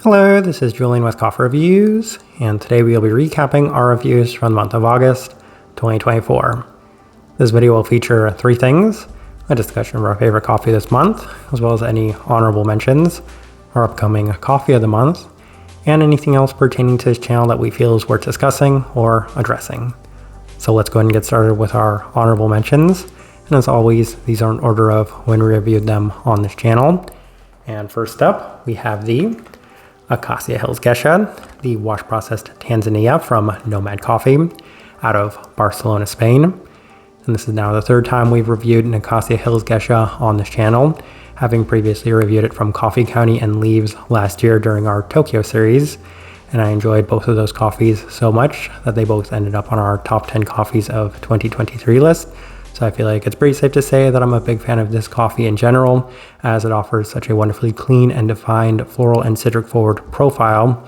Hello, this is Julian with Coffee Reviews, and today we will be recapping our reviews from the month of August 2024. This video will feature three things: a discussion of our favorite coffee this month, as well as any honorable mentions, our upcoming coffee of the month, and anything else pertaining to this channel that we feel is worth discussing or addressing. So let's go ahead and get started with our honorable mentions. And as always, these are in order of when we reviewed them on this channel. And first up, we have the Acacia Hills Gesha, the wash processed Tanzania from Nomad Coffee out of Barcelona, Spain. And this is now the third time we've reviewed an Acacia Hills Gesha on this channel, having previously reviewed it from Coffee County and Leaves last year during our Tokyo series. And I enjoyed both of those coffees so much that they both ended up on our top 10 coffees of 2023 list. So I feel like it's pretty safe to say that I'm a big fan of this coffee in general, as it offers such a wonderfully clean and defined floral and citric forward profile.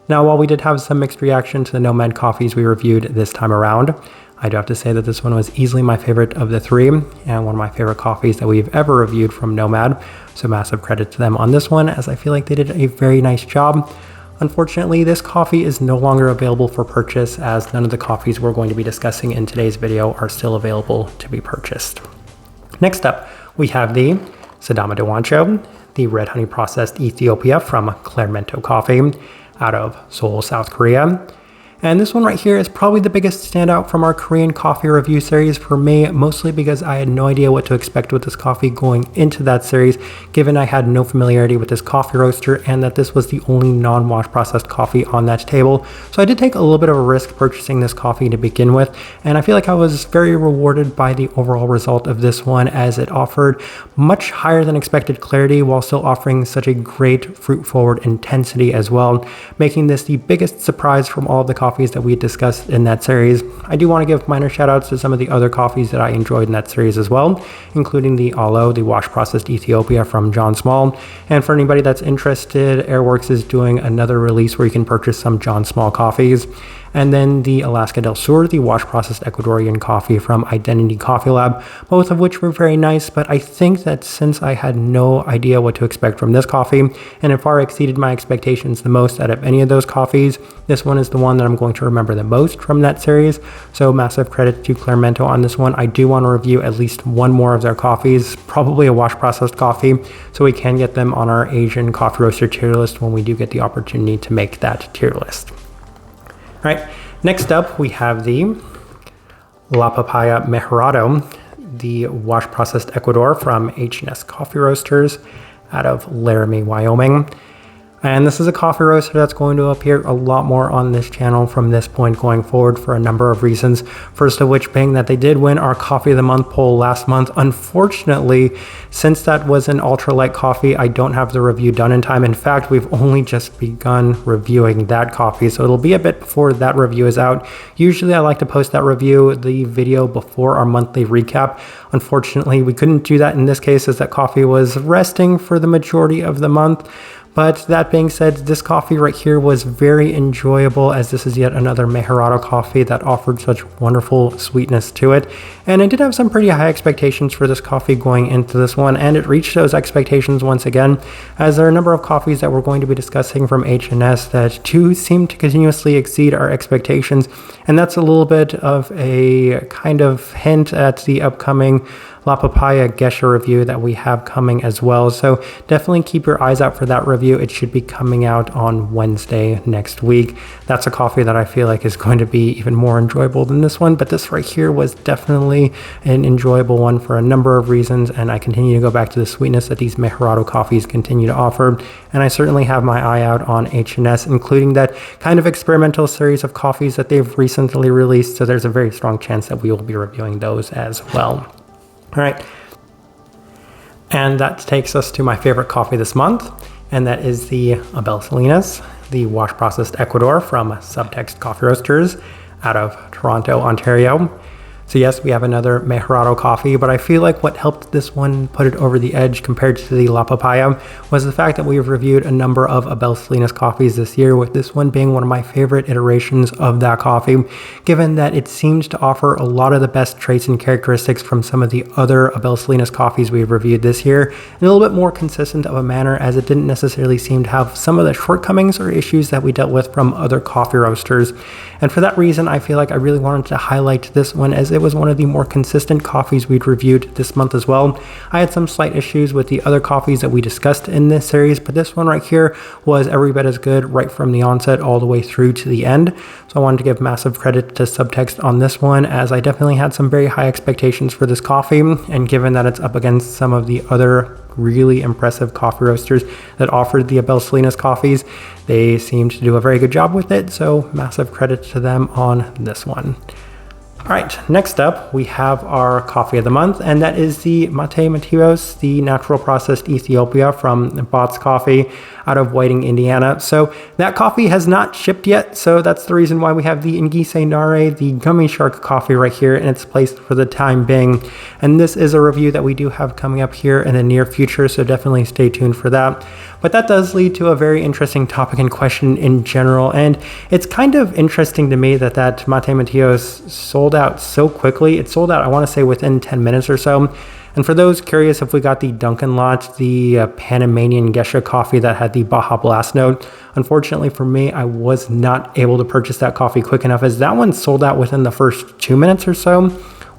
Now, while we did have some mixed reaction to the Nomad coffees we reviewed this time around, I do have to say that this one was easily my favorite of the three, and one of my favorite coffees that we've ever reviewed from Nomad. So massive credit to them on this one, as I feel like they did a very nice job. Unfortunately, this coffee is no longer available for purchase, as none of the coffees we're going to be discussing in today's video are still available to be purchased. Next up, we have the Sidama de Wancho, the red honey processed Ethiopia from Claro Coffee out of Seoul, South Korea. And this one right here is probably the biggest standout from our Korean coffee review series for me, mostly because I had no idea what to expect with this coffee going into that series, given I had no familiarity with this coffee roaster and that this was the only non-wash processed coffee on that table. So I did take a little bit of a risk purchasing this coffee to begin with, and I feel like I was very rewarded by the overall result of this one, as it offered much higher than expected clarity while still offering such a great fruit forward intensity as well, making this the biggest surprise from all of the coffees that we discussed in that series. I do want to give minor shout outs to some of the other coffees that I enjoyed in that series as well, including the Alo, the wash processed Ethiopia from John Small. And for anybody that's interested, Airworks is doing another release where you can purchase some John Small coffees. And then the Alaska del Sur, the wash processed Ecuadorian coffee from Identity Coffee Lab, both of which were very nice. But I think that since I had no idea what to expect from this coffee, and it far exceeded my expectations the most out of any of those coffees, this one is the one that I'm going to remember the most from that series. So massive credit to Claro on this one. I do want to review at least one more of their coffees, probably a wash processed coffee, so we can get them on our Asian coffee roaster tier list when we do get the opportunity to make that tier list. All right, next up we have the La Papaya Mejorado, the wash processed Ecuador from H&S Coffee Roasters out of Laramie, Wyoming. And this is a coffee roaster that's going to appear a lot more on this channel from this point going forward for a number of reasons. First of which being that they did win our Coffee of the Month poll last month. Unfortunately, since that was an ultralight coffee, I don't have the review done in time. In fact, we've only just begun reviewing that coffee, so it'll be a bit before that review is out. Usually I like to post that review, the video, before our monthly recap. Unfortunately, we couldn't do that in this case, as that coffee was resting for the majority of the month. But that being said, this coffee right here was very enjoyable, as this is yet another Mejorado coffee that offered such wonderful sweetness to it. And I did have some pretty high expectations for this coffee going into this one, and it reached those expectations once again, as there are a number of coffees that we're going to be discussing from H&S that do seem to continuously exceed our expectations. And that's a little bit of a kind of hint at the upcoming La Papaya Gesha review that we have coming as well. So definitely keep your eyes out for that review. It should be coming out on Wednesday next week. That's a coffee that I feel like is going to be even more enjoyable than this one, but this right here was definitely an enjoyable one for a number of reasons, and I continue to go back to the sweetness that these Mejorado coffees continue to offer. And I certainly have my eye out on H&S, including that kind of experimental series of coffees that they've recently released, so there's a very strong chance that we will be reviewing those as well. All right, and that takes us to my favorite coffee this month, and that is the Abel Salinas, the wash processed Ecuador from Subtext Coffee Roasters out of Toronto, Ontario. So yes, we have another Mejorado coffee, but I feel like what helped this one put it over the edge compared to the La Papaya was the fact that we've reviewed a number of Abel Salinas coffees this year, with this one being one of my favorite iterations of that coffee, given that it seems to offer a lot of the best traits and characteristics from some of the other Abel Salinas coffees we've reviewed this year, in a little bit more consistent of a manner, as it didn't necessarily seem to have some of the shortcomings or issues that we dealt with from other coffee roasters. And for that reason, I feel like I really wanted to highlight this one, as it was one of the more consistent coffees we'd reviewed this month as well. I had some slight issues with the other coffees that we discussed in this series, but this one right here was every bit as good right from the onset all the way through to the end. So I wanted to give massive credit to Subtext on this one, as I definitely had some very high expectations for this coffee, and given that it's up against some of the other really impressive coffee roasters that offered the Abel Salinas coffees, they seemed to do a very good job with it, so massive credit to them on this one. All right, next up we have our coffee of the month, and that is the Mate Matios, the natural processed Ethiopia from Bots Coffee out of Whiting, Indiana. So that coffee has not shipped yet, so that's the reason why we have the Ngise Nare, the Gummy Shark coffee right here in its place for the time being. And this is a review that we do have coming up here in the near future, so definitely stay tuned for that. But that does lead to a very interesting topic and question in general, and it's kind of interesting to me that Mate Matios sold out so quickly. It sold out, I want to say, within 10 minutes or so. And for those curious if we got the Dunkin' lot, the Panamanian Gesha coffee that had the Baja Blast note, unfortunately for me, I was not able to purchase that coffee quick enough, as that one sold out within the first 2 minutes or so.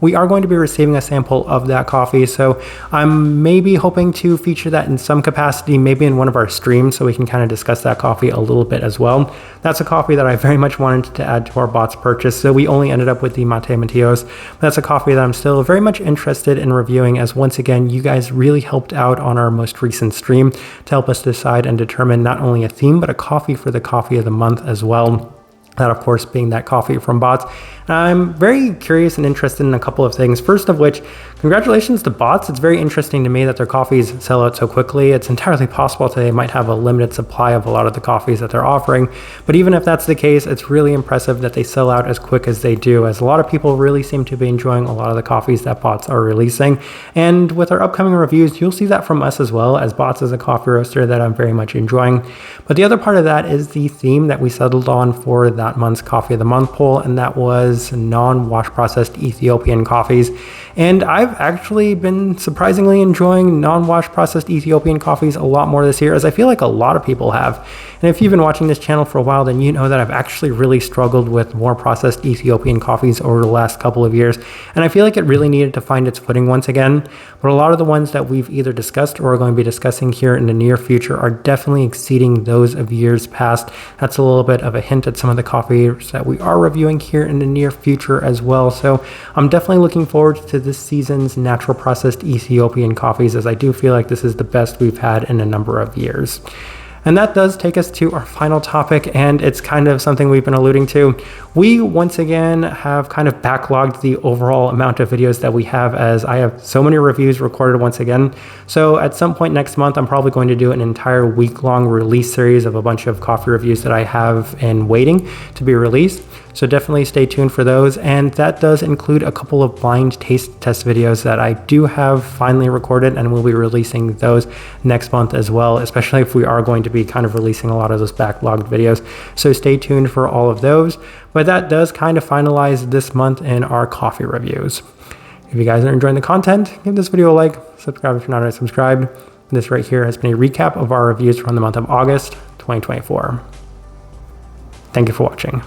We are going to be receiving a sample of that coffee, so I'm maybe hoping to feature that in some capacity, maybe in one of our streams, so we can kind of discuss that coffee a little bit as well. That's a coffee that I very much wanted to add to our bots purchase, so we only ended up with the Mate Matios. That's a coffee that I'm still very much interested in reviewing, as once again, you guys really helped out on our most recent stream to help us decide and determine not only a theme, but a coffee for the coffee of the month as well. That, of course, being that coffee from Bots. And I'm very curious and interested in a couple of things. First of which, congratulations to Bots. It's very interesting to me that their coffees sell out so quickly. It's entirely possible that they might have a limited supply of a lot of the coffees that they're offering. But even if that's the case, it's really impressive that they sell out as quick as they do, as a lot of people really seem to be enjoying a lot of the coffees that Bots are releasing. And with our upcoming reviews, you'll see that from us as well, as Bots is a coffee roaster that I'm very much enjoying. But the other part of that is the theme that we settled on for that month's Coffee of the Month poll, and that was non-wash processed Ethiopian coffees. And I've actually been surprisingly enjoying non-wash processed Ethiopian coffees a lot more this year, as I feel like a lot of people have. And if you've been watching this channel for a while, then you know that I've actually really struggled with more processed Ethiopian coffees over the last couple of years. And I feel like it really needed to find its footing once again. But a lot of the ones that we've either discussed or are going to be discussing here in the near future are definitely exceeding those of years past. That's a little bit of a hint at some of the coffees that we are reviewing here in the near future as well. So I'm definitely looking forward to this season's natural processed Ethiopian coffees, as I do feel like this is the best we've had in a number of years. And that does take us to our final topic, and it's kind of something we've been alluding to. We once again have kind of backlogged the overall amount of videos that we have, as I have so many reviews recorded once again. So at some point next month, I'm probably going to do an entire week-long release series of a bunch of coffee reviews that I have in waiting to be released. So definitely stay tuned for those. And that does include a couple of blind taste test videos that I do have finally recorded, and we'll be releasing those next month as well, especially if we are going to be kind of releasing a lot of those backlogged videos. So stay tuned for all of those. But that does kind of finalize this month in our coffee reviews. If you guys are enjoying the content, give this video a like, subscribe if you're not already subscribed. This right here has been a recap of our reviews from the month of August 2024. Thank you for watching.